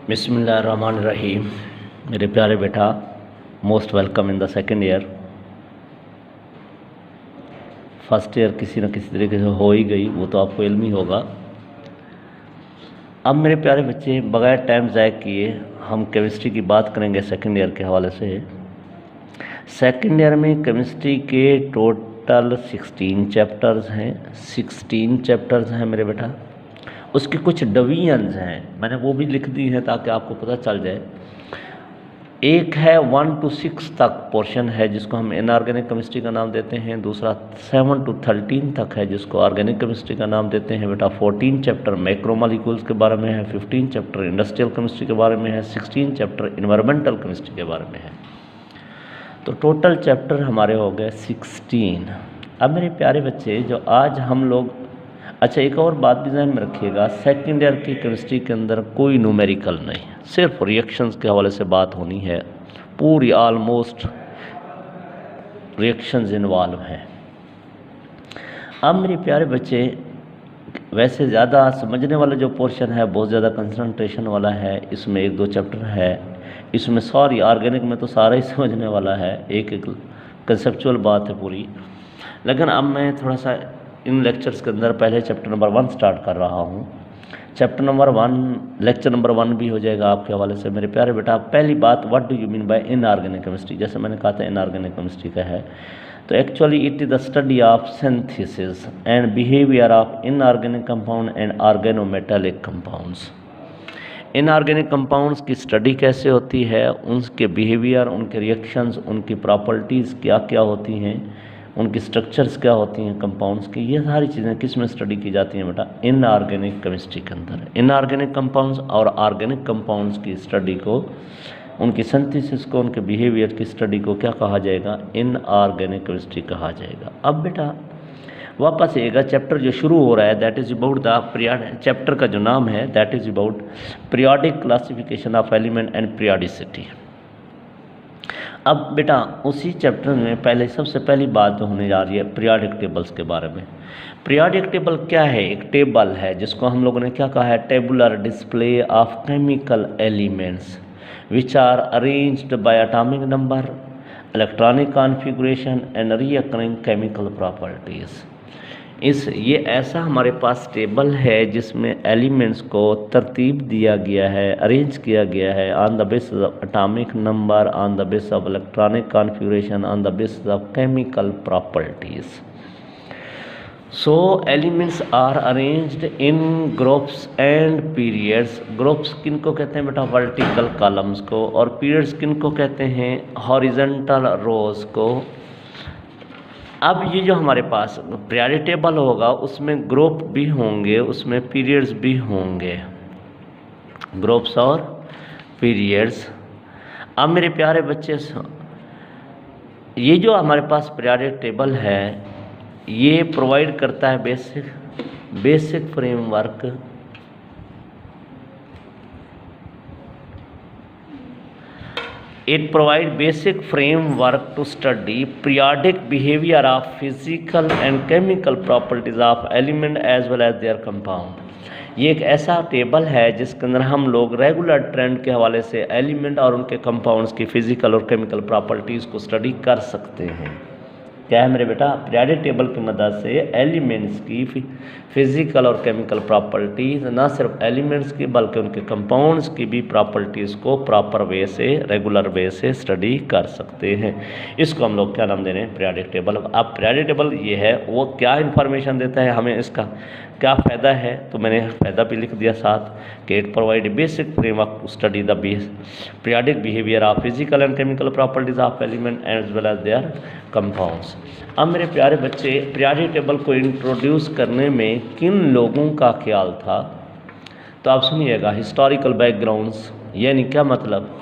बिस्मिल्लाहिर्रहमानिर्रहीम। मेरे प्यारे बेटा, most welcome in the second year. First year किसी न किसी तरीके से हो ही गई, वो तो आपको इल्म ही होगा। अब मेरे प्यारे बच्चे, बगैर टाइम ज़ाय किए हम केमिस्ट्री की बात करेंगे सेकेंड ईयर के हवाले से। सेकेंड ईयर में केमिस्ट्री के टोटल 16 चैप्टर्स हैं। 16 चैप्टर्स हैं मेरे बेटा। उसके कुछ डिवीजन्स हैं, मैंने वो भी लिख दी हैं ताकि आपको पता चल जाए। एक है 1 to 6 तक पोर्शन है जिसको हम इनऑर्गेनिक केमिस्ट्री का नाम देते हैं। दूसरा 7 to 13 तक है जिसको ऑर्गेनिक केमिस्ट्री का नाम देते हैं बेटा। 14 चैप्टर मैक्रोमोलिक्यूल्स के बारे में है। 15 चैप्टर इंडस्ट्रियल केमिस्ट्री के बारे में है। 16 चैप्टर इन्वायरमेंटल केमिस्ट्री के बारे में है। तो टोटल चैप्टर हमारे हो गए 16। अब मेरे प्यारे बच्चे, जो आज हम लोग, अच्छा एक और बात भी ध्यान में रखिएगा, सेकेंड ईयर की केमिस्ट्री के अंदर कोई न्यूमेरिकल नहीं, सिर्फ रिएक्शंस के हवाले से बात होनी है। पूरी ऑलमोस्ट रिएक्शंस इन्वॉल्व हैं। अब मेरे प्यारे बच्चे, वैसे ज़्यादा समझने वाला जो पोर्शन है बहुत ज़्यादा कंसंट्रेशन वाला है। इसमें 1-2 चैप्टर है। इसमें सॉरी ऑर्गेनिक में तो सारा ही समझने वाला है, एक एक कंसेप्चुअल बात है पूरी। लेकिन अब मैं थोड़ा सा इन लेक्चर्स के अंदर पहले चैप्टर नंबर 1 स्टार्ट कर रहा हूँ। चैप्टर नंबर 1, लेक्चर नंबर 1 भी हो जाएगा आपके हवाले से। मेरे प्यारे बेटा, पहली बात, what do you mean by inorganic chemistry. जैसे मैंने कहा था इनऑर्गेनिक केमिस्ट्री का है, तो actually it is the study of synthesis and behaviour of inorganic compound and organometallic compounds. Inorganic compounds की स्टडी कैसे होती है, उनके बिहेवियर, उनके रिएक्शंस, उनकी प्रॉपर्टीज़ क्या क्या होती हैं, उनकी स्ट्रक्चर्स क्या होती हैं कंपाउंड्स की, ये सारी चीज़ें किस में स्टडी की जाती हैं बेटा, इनऑर्गेनिक केमिस्ट्री के अंदर। इनऑर्गेनिक कंपाउंड्स और ऑर्गेनिक कंपाउंड्स की स्टडी को, उनकी सिंथेसिस को, उनके बिहेवियर की स्टडी को क्या कहा जाएगा, इनऑर्गेनिक केमिस्ट्री कहा जाएगा। अब बेटा वापस आएगा, चैप्टर जो शुरू हो रहा है that is about the chapter का जो नाम है that is about periodic classification of element and periodicity. अब बेटा उसी चैप्टर में पहले सबसे पहली बात जो होने जा रही है पीरियोडिक टेबल्स के बारे में। पीरियोडिक टेबल क्या है? एक टेबल है जिसको हम लोगों ने क्या कहा है, tabular display of chemical elements which are arranged by atomic number, electronic configuration and recurring chemical properties. ये ऐसा हमारे पास टेबल है जिसमें एलिमेंट्स को तरतीब दिया गया है, अरेंज किया गया है on the basis of atomic number, on the basis of electronic configuration, on the basis of chemical properties. So elements are arranged in groups and periods. Groups किन को कहते हैं बेटा, वर्टिकल कॉलम्स को, और पीरियड्स किन को कहते हैं, हॉरिजॉन्टल रोज को। अब ये जो हमारे पास पीरियोडिक टेबल होगा उसमें ग्रुप भी होंगे, उसमें पीरियड्स भी होंगे, ग्रुप्स और पीरियड्स। अब मेरे प्यारे बच्चे, ये जो हमारे पास पीरियोडिक टेबल है ये प्रोवाइड करता है basic framework It provides basic framework to study periodic behavior of physical and chemical properties of element as well as their compound। ये एक ऐसा टेबल है जिसके अंदर हम लोग रेगुलर ट्रेंड के हवाले से एलिमेंट और उनके कंपाउंड्स की फिजिकल और केमिकल प्रॉपर्टीज़ को स्टडी कर सकते हैं। क्या है मेरे बेटा, पीरियोडिक टेबल की मदद से एलिमेंट्स की फिजिकल और केमिकल प्रॉपर्टीज़, ना सिर्फ एलिमेंट्स की बल्कि उनके कंपाउंड्स की भी प्रॉपर्टीज़ को प्रॉपर वे से, रेगुलर वे से स्टडी कर सकते हैं। इसको हम लोग क्या नाम दे रहे हैं, पीरियोडिक टेबल। अब पीरियोडिक टेबल ये है, वो क्या इन्फॉर्मेशन देता है हमें, इसका क्या फ़ायदा है, तो मैंने फ़ायदा भी लिख दिया साथ कि it provide basic framework to study the periodic behaviour of physical and chemical properties of element as well as their compounds. अब मेरे प्यारे बच्चे, पीरियोडिक टेबल को इंट्रोड्यूस करने में किन लोगों का ख्याल था, तो आप सुनिएगा। हिस्टोरिकल बैकग्राउंड्स, यानी क्या मतलब,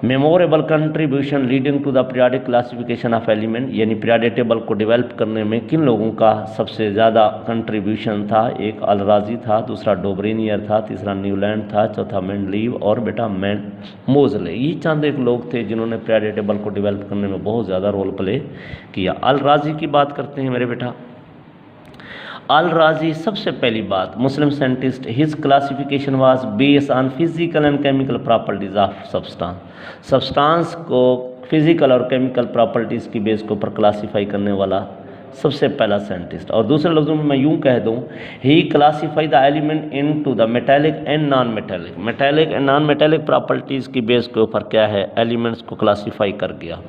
memorable contribution leading to the periodic classification of element, यानी पीरियोडिक टेबल को डेवलप करने में किन लोगों का सबसे ज़्यादा कंट्रीब्यूशन था। एक अल-राज़ी था, दूसरा डोबरेनियर था, तीसरा न्यूलैंड था, चौथा मेंडलीव और बेटा मोज़ले। ये चंद एक लोग थे जिन्होंने पीरियोडिक टेबल को डेवलप करने में बहुत ज़्यादा रोल प्ले किया। अल-राज़ी की बात करते हैं मेरे बेटा। अल राजी सबसे पहली बात मुस्लिम scientist, his classification was based on physical and chemical properties of substance. Substance को फिजिकल और केमिकल प्रॉपर्टीज़ की बेस के ऊपर क्लासीफाई करने वाला सबसे पहला साइंटिस्ट। और दूसरे लफ्ज़ों में मैं यूँ कह दूँ, he classify the element into the metallic and non metallic. Metallic and non metallic properties की बेस के ऊपर क्या है, एलिमेंट्स को क्लासीफाई कर गया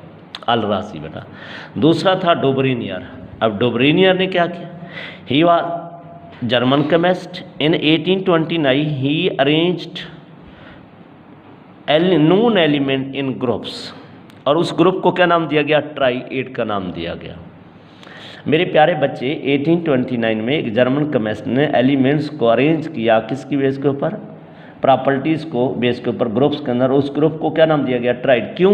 अल राजी बेटा। दूसरा था डोबरिनियर। अब डोबरिनियर ने क्या किया, he was German chemist. In 1829 he arranged known element in groups, और उस ग्रुप को क्या नाम दिया गया, ट्राई-एड का नाम दिया गया। मेरे प्यारे बच्चे 1829 में एक जर्मन केमिस्ट ने एलिमेंट्स को अरेंज किया, किसकी बेस के ऊपर, प्रॉपर्टीज़ को बेस के ऊपर ग्रुप्स के अंदर। उस ग्रुप को क्या नाम दिया गया, ट्राइड। क्यों,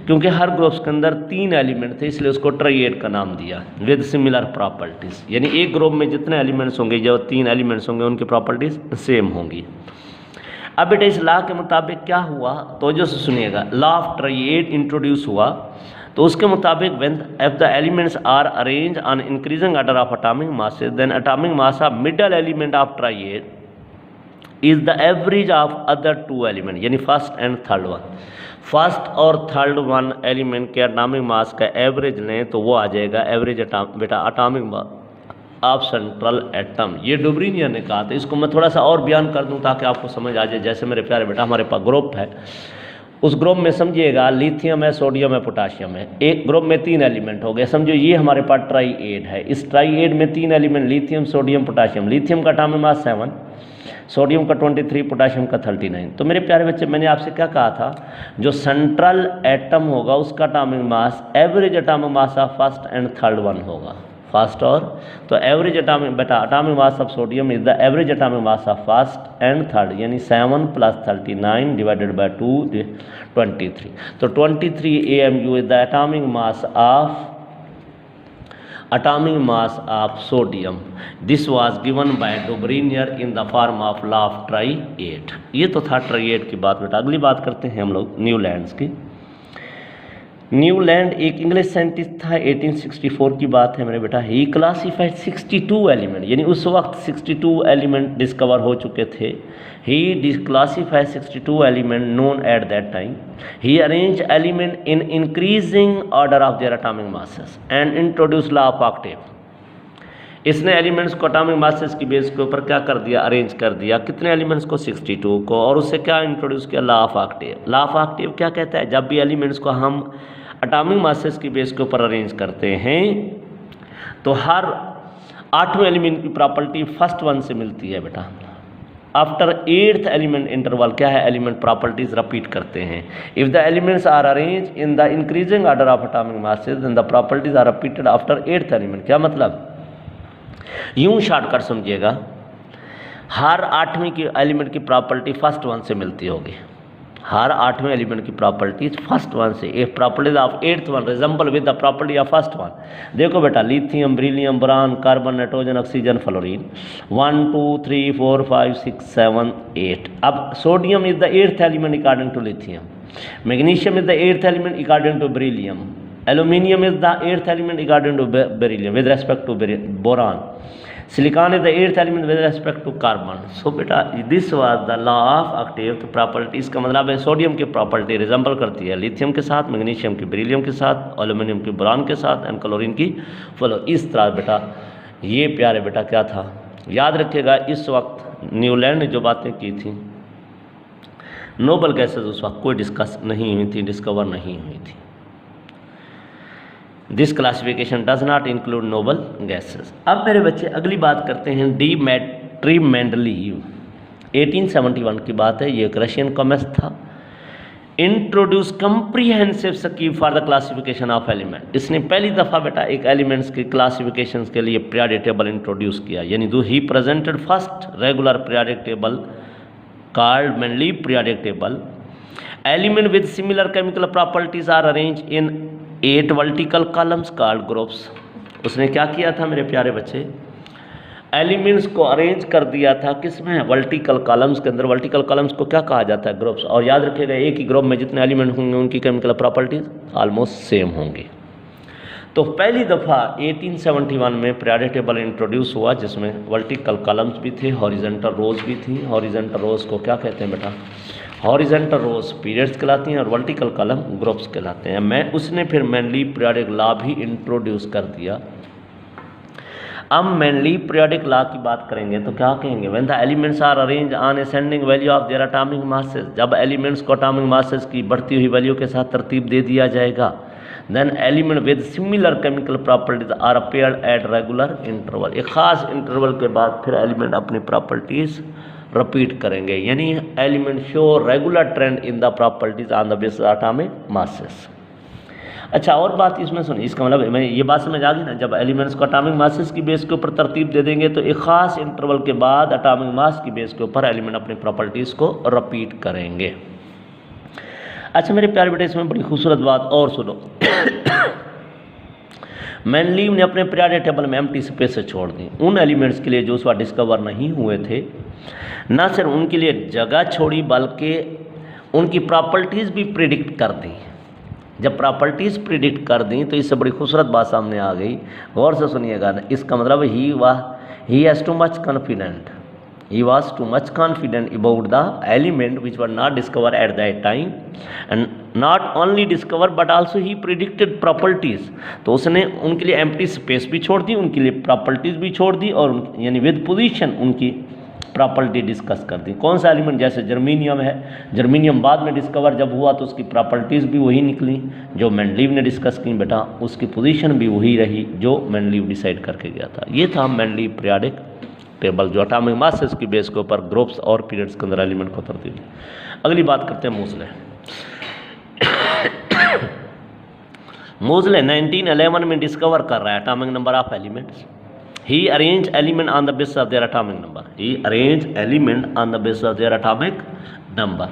क्योंकि हर ग्रुप्स के अंदर 3 एलिमेंट थे, इसलिए उसको ट्राई-एड का नाम दिया विद सिमिलर प्रॉपर्टीज़। यानी एक ग्रुप में जितने एलिमेंट्स होंगे, जो 3 एलिमेंट्स होंगे, उनकी प्रॉपर्टीज़ सेम होंगी। अब बेटा इस लॉ के मुताबिक क्या हुआ, तो जो सुनिएगा, लॉ ऑफ ट्राई-एड इंट्रोड्यूस हुआ। तो उसके मुताबिक when if the elements are arrange on increasing order of atomic masses, then atomic mass of middle element of triad is the average of other 2 element, यानी first and third one. First और third one element के atomic mass का average लें तो वो आ जाएगा average बेटा atomic mass of central atom. ये डोबरिनियर ने कहा था। इसको मैं थोड़ा सा और बयान कर दूं ताकि आपको समझ आ जाए। जैसे मेरे प्यारे बेटा हमारे पास ग्रुप है, उस ग्रुप में समझिएगा लिथियम है, सोडियम है, पोटाशियम है। एक ग्रुप में 3 एलिमेंट हो गए, समझो ये हमारे पास ट्राई-एड है। इस ट्राई-एड में 3 element lithium, sodium, potassium. Lithium का एटॉमिक मास 7, सोडियम का 23, पोटाशियम का 39। तो मेरे प्यारे बच्चे मैंने आपसे क्या कहा था, जो सेंट्रल एटम होगा उसका atomic mass average atomic mass of first and third one होगा, फर्स्ट और। तो एवरेज एटॉमिक बेटा atomic mass of sodium is the average atomic mass of first and third, यानी 7 + 39 डिवाइडेड बाय 2 23। तो 23 AMU is the atomic mass of sodium. This was given by Dobereiner in the form of law of triad. ये तो था try-add की बात बेटा। अगली बात करते हैं हम लोग न्यूलैंड्स की। न्यूलैंड एक इंग्लिश साइंटिस्ट था, 1864 की बात है मेरे बेटा। ही क्लासीफाइड 62 एलिमेंट, यानी उस वक्त 62 एलिमेंट डिस्कवर हो चुके थे। ही डिक्लासीफाइड 62 element known at that time. He arrange element in increasing order of their atomic masses and introduce law of Octave. इसने एलिमेंट्स को एटॉमिक मासेस की बेस के ऊपर क्या कर दिया, अरेंज कर दिया। कितने एलिमेंट्स को, 62 को। और उससे क्या इंट्रोड्यूस किया, law of Octave. Law of Octave क्या कहता है, जब भी एलिमेंट्स को हम एटॉमिक मासेस की बेस के ऊपर अरेंज करते हैं तो हर 8वें एलिमेंट की प्रॉपर्टी फर्स्ट वन से मिलती है बेटा। आफ्टर 8th एलिमेंट इंटरवल क्या है, एलिमेंट प्रॉपर्टीज रिपीट करते हैं। If the elements are arrange in the increasing order of atomic masses then the properties are repeated after 8th element. क्या मतलब, यूं शॉर्टकट समझिएगा, हर 8वीं की एलिमेंट की प्रॉपर्टी फर्स्ट वन से मिलती होगी। हर 8वें एलिमेंट की प्रॉपर्टीज फर्स्ट वन से। If properties of 8th one resemble with the property of first one. देखो बेटा, lithium, beryllium, boron, carbon, nitrogen, oxygen, fluorine, 1 2 3 4 5 6 7 8। अब sodium is the 8th element according to lithium. Magnesium is the 8th element according to beryllium. Aluminium is the 8th element according to beryllium with respect to boron. Silicon is the 8th element with respect to carbon. So बेटा this was the law of octave. तो properties का मतलब है sodium की property resemble करती है lithium के साथ, मैग्नीशियम की बेरिलियम के साथ, एल्यूमिनियम की बोरान के साथ एंड क्लोरीन की फ्लोरीन। इस तरह बेटा ये प्यारे बेटा क्या था, याद रखिएगा। इस वक्त न्यूलैंड ने जो बातें की थी, नोबल गैसेज उस वक्त कोई डिस्कस नहीं हुई थी, डिस्कवर नहीं हुई थी। This classification does not include noble gases. अब मेरे बच्चे अगली बात करते हैं डिमित्री मेंडलीव। 1871 की बात है। ये एक रशियन केमिस्ट था। Introduce comprehensive scheme for the classification of element. इसने पहली दफ़ा बेटा एक एलिमेंट्स की क्लासिफिकेशन के लिए पीरियोडिक टेबल इंट्रोड्यूस किया, यानी ही presented first regular periodic table called Mendeleev periodic table. Element with similar chemical properties are arrange in 8 vertical columns called groups. उसने क्या किया था मेरे प्यारे बच्चे, एलिमेंट्स को अरेंज कर दिया था किसमें, वर्टिकल कॉलम्स के अंदर। वर्टिकल कॉलम्स को क्या कहा जाता है, ग्रुप्स। और याद रखिएगा एक ही ग्रुप में जितने एलिमेंट होंगे उनकी केमिकल प्रॉपर्टीज ऑलमोस्ट सेम होंगी। तो पहली दफ़ा 1871 में पीरियोडिक टेबल इंट्रोड्यूस हुआ, जिसमें वर्टिकल कॉलम्स भी थे, हॉरिजॉन्टल रोज भी थी। हॉरिजॉन्टल रोज को क्या कहते हैं बेटा? हॉरिजॉन्टल रोज पीरियड्स कहलाती हैं और वर्टिकल कॉलम ग्रुप्स कहलाते हैं। उसने फिर मैनली पीरियोडिक लॉ भी इंट्रोड्यूस कर दिया। अब मैनली पीरियोडिक लॉ की बात करेंगे तो क्या कहेंगे? When the elements are arrange on ascending value of their atomic masses, जब एलिमेंट्स को एटॉमिक मासेस की बढ़ती हुई वैल्यू के साथ तरतीब दे दिया जाएगा, then element with similar chemical properties are appeared at regular interval. एक खास इंटरवल के बाद फिर एलिमेंट अपनी प्रॉपर्टीज रिपीट करेंगे, यानी element show regular trend in the properties on the basis atomic masses. अच्छा, और बात इसमें सुनिए, इसका मतलब मैं ये बात समझ आ गई ना, जब एलिमेंट्स को एटॉमिक मासेस की बेस के ऊपर तरतीब दे देंगे तो एक खास इंटरवल के बाद एटॉमिक मास की बेस के ऊपर एलिमेंट अपनी प्रॉपर्टीज़ को रिपीट करेंगे। अच्छा मेरे प्यारे बेटे, इसमें बड़ी खूबसूरत बात और सुनो। मैनलीव ने अपने पीरियोडिक टेबल में एम्प्टी स्पेस छोड़ दी उन एलिमेंट्स के लिए जो उस वक्त डिस्कवर नहीं हुए थे। न सिर्फ उनके लिए जगह छोड़ी बल्कि उनकी प्रॉपर्टीज़ भी प्रिडिक्ट कर दी। जब प्रॉपर्टीज़ प्रिडिक्ट कर दी तो इससे बड़ी खूबसूरत बात सामने आ गई, गौर से सुनिएगा। इसका मतलब he has too much confident, he was too much confident about the element which were not discovered at that time, and not only discovered but also he predicted properties। तो उसने उनके लिए एम्प्टी स्पेस भी छोड़ दी, उनके लिए properties भी छोड़ दी और यानी विद पोजीशन उनकी प्रॉपर्टी डिस्कस कर दी। कौन सा एलिमेंट? जैसे जर्मीनियम है, जर्मीनियम बाद में डिस्कवर जब हुआ तो उसकी प्रॉपर्टीज़ भी वही निकली जो मेंडलीव ने डिस्कस की बेटा, उसकी पोजीशन भी वही रही जो मेंडलीव डिसाइड करके गया था। ये था मेंडलीव पीरियोडिक टेबल जो एटॉमिक मासेस की बेस के ऊपर ग्रुप्स और पीरियड्स के अंदर एलिमेंट को तरतीब दी। अगली बात करते हैं मोज़ले। मोज़ले 1911 में डिस्कवर कर रहा है atomic number of elements. He arranged element on the basis of their atomic number. He arranged element on the basis of their atomic number.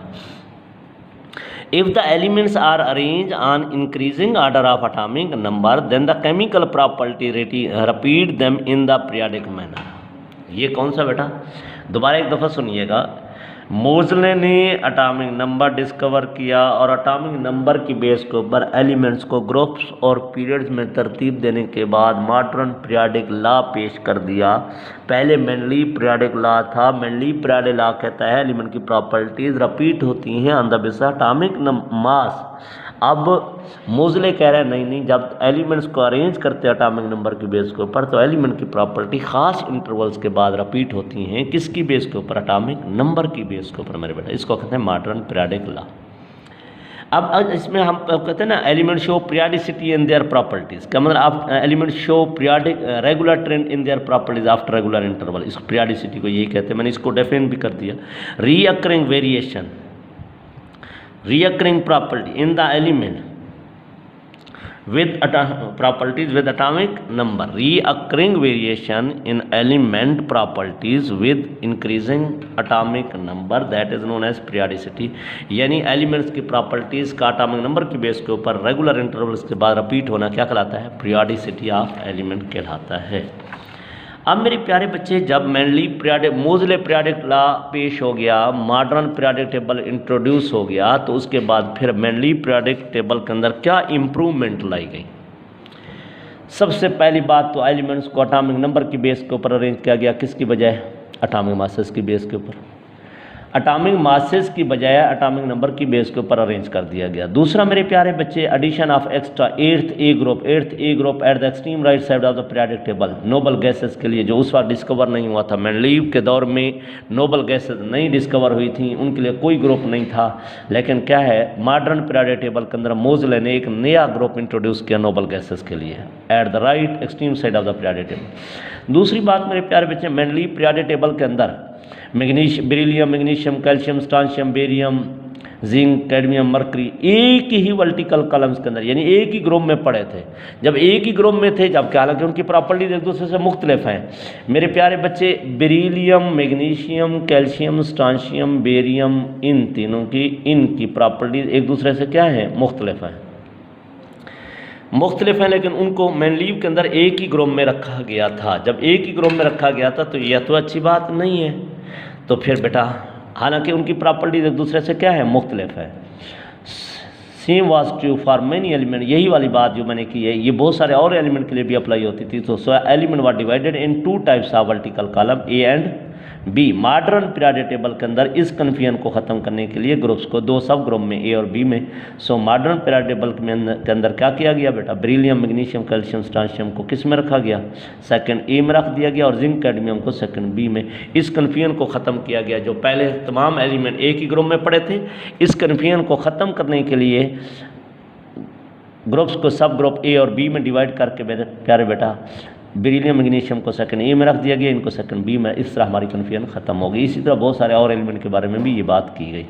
If the elements are arranged on increasing order of atomic number, then the chemical property repeat them in the periodic manner. ये कौन सा बेटा? दोबारा एक दफ़ा सुनिएगा। मोज़ले ने atomic number discover किया और एटॉमिक नंबर की बेस के ऊपर एलिमेंट्स को ग्रुप्स और पीरियड्स में तरतीब देने के बाद मॉडर्न पीरियोडिक लॉ पेश कर दिया। पहले मेंडलीव पीरियोडिक लॉ था। मेंडलीव पीरियोडिक लॉ कहता है एलिमेंट की प्रॉपर्टीज़ रिपीट होती हैं on the basis atomic mass. अब मोज़ले कह रहे हैं नहीं, जब एलिमेंट्स को अरेंज करते हैं एटॉमिक नंबर की बेस के ऊपर तो एलिमेंट की प्रॉपर्टी ख़ास इंटरवल्स के बाद रिपीट होती हैं। किसकी बेस के ऊपर? एटॉमिक नंबर की बेस के ऊपर मेरे बेटा। इसको कहते हैं मॉडर्न पीरियोडिक लॉ। अब इसमें हम कहते हैं ना element show periodicity in their properties का मतलब आप element show periodic regular trend in their properties after regular interval. इस पीरियोडिसिटी को यही कहते हैं। मैंने इसको डेफिन भी कर दिया। Recurring variation, reoccurring property in the element with properties with atomic number, reoccurring variation in element properties with increasing atomic number, that is known as periodicity। यानी एलिमेंट्स की प्रॉपर्टीज़ का एटॉमिक नंबर की बेस के ऊपर regular intervals के बाद repeat होना क्या कहलाता है? पीरियोडिसिटी ऑफ एलिमेंट कहलाता है। अब मेरे प्यारे बच्चे, जब मेंडलीव पीरियोडिक मोज़ले पीरियोडिक लॉ पेश हो गया, मॉडर्न पीरियोडिक टेबल इंट्रोड्यूस हो गया, तो उसके बाद फिर मेंडलीव पीरियोडिक टेबल के अंदर क्या इम्प्रूवमेंट लाई गई? सबसे पहली बात तो एलिमेंट्स को एटॉमिक नंबर की बेस के ऊपर अरेंज किया गया। किसकी बजाय? एटॉमिक मासेस की बेस के ऊपर। एटॉमिक मासेस की बजाय एटॉमिक नंबर की बेस के ऊपर अरेंज कर दिया गया। दूसरा मेरे प्यारे बच्चे, addition of extra eighth a group at the extreme right side of the periodic table noble gases के लिए, जो उस वक्त डिस्कवर नहीं हुआ था। मेंडलीव के दौर में नोबल गैसेस नहीं डिस्कवर हुई थी, उनके लिए कोई ग्रुप नहीं था। लेकिन क्या है, मॉडर्न पीरियोडिक टेबल के अंदर मोज़ले ने एक नया ग्रुप इंट्रोड्यूस किया नोबल गैसेस के लिए at the right extreme side of the periodic table. दूसरी बात मेरे प्यारे बच्चे, मेंडलीव पीरियोडिक टेबल के अंदर beryllium, magnesium, calcium, strontium, barium, zinc, cadmium, mercury एक ही वर्टिकल कॉलम्स के अंदर यानी एक ही ग्रुप में पड़े थे। जब एक ही ग्रुप में थे, जबकि हालांकि उनकी प्रॉपर्टीज एक दूसरे से मुख्तलिफ हैं। मेरे प्यारे बच्चे, beryllium, magnesium, calcium, strontium, barium, इन तीनों की इनकी प्रॉपर्टीज एक दूसरे से क्या है? मुख्तलिफ हैं। मुख्तलिफ हैं, लेकिन उनको मेंडलीव के अंदर एक ही ग्रुप में रखा गया था। जब एक ही ग्रुप में रखा गया था तो यह तो अच्छी बात नहीं है। तो फिर बेटा, हालांकि उनकी प्रॉपर्टीज एक दूसरे से क्या है? मुख्तलिफ है। Same was true for many element, यही वाली बात जो मैंने की है ये बहुत सारे और एलिमेंट के लिए भी अप्लाई होती थी। तो element were divided in two types of vertical column A and B. Modern periodic table के अंदर इस कन्फ्यूजन को ख़त्म करने के लिए ग्रुप्स को दो सब ग्रुप में ए और बी में। सो मॉडर्न पीरियोडिक टेबल के अंदर क्या किया गया बेटा, बेरिलियम मैग्नीशियम कैल्शियम स्ट्रांशियम को किस में रखा गया, सेकंड ए में रख दिया गया, और जिंक कैडमियम को सेकंड बी में। इस कन्फ्यूजन को ख़त्म किया गया, जो पहले तमाम एलिमेंट एक ही ग्रुप में पड़े थे, इस कन्फ्यूजन को ख़त्म करने के लिए ग्रुप्स को सब ग्रुप ए और बी में डिवाइड करके प्यारे बेटा बेरिलियम मैग्नीशियम को सेकंड ए में रख दिया गया, इनको सेकंड बी में। इस तरह हमारी कन्फ्यूजन ख़त्म हो गई। इसी तरह बहुत सारे और एलिमेंट के बारे में भी ये बात की गई।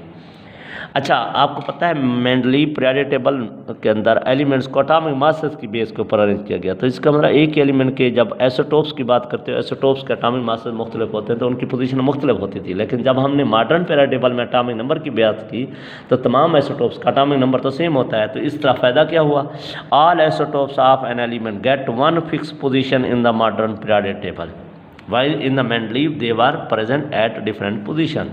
अच्छा, आपको पता है मेंडलीव पीरियोडिक टेबल के अंदर एलिमेंट्स को एटॉमिक मासेस की बेस के ऊपर अरेंज किया गया। तो इसका मतलब एक ही एलिमेंट के जब आइसोटोप्स की बात करते हो, आइसोटोप्स के एटॉमिक मासेस मुख्तलिफ होते हैं तो उनकी पोजीशन मुख्तलिफ होती थी। लेकिन जब हमने मॉडर्न पीरियोडिक टेबल में एटॉमिक नंबर की बात की तो तमाम आइसोटोप्स का एटॉमिक नंबर तो सेम होता है। तो इस तरह फ़ायदा क्या हुआ, all isotopes of an element get one fix position in the modern periodic table, while in the Mendeleev they were present at different position।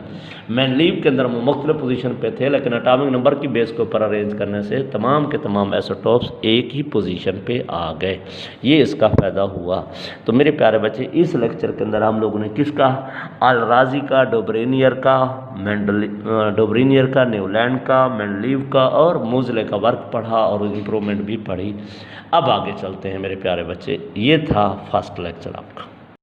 Mendeleev के अंदर वो मुख्तलिफ पोजीशन पे थे, लेकिन एटॉमिक नंबर की बेस के ऊपर अरेंज करने से तमाम के तमाम आइसोटोप्स एक ही पोजीशन पे आ गए। ये इसका फ़ायदा हुआ। तो मेरे प्यारे बच्चे, इस लेक्चर के अंदर हम लोगों ने किसका, अल-राज़ी का, डोब्रेनियर का, डोब्रेनियर का, न्यूलैंड का, मेंडलीव का और मोज़ले का वर्क पढ़ा और इम्प्रूवमेंट भी पढ़ी। अब आगे चलते हैं मेरे प्यारे बच्चे। ये था फर्स्ट लेक्चर आपका।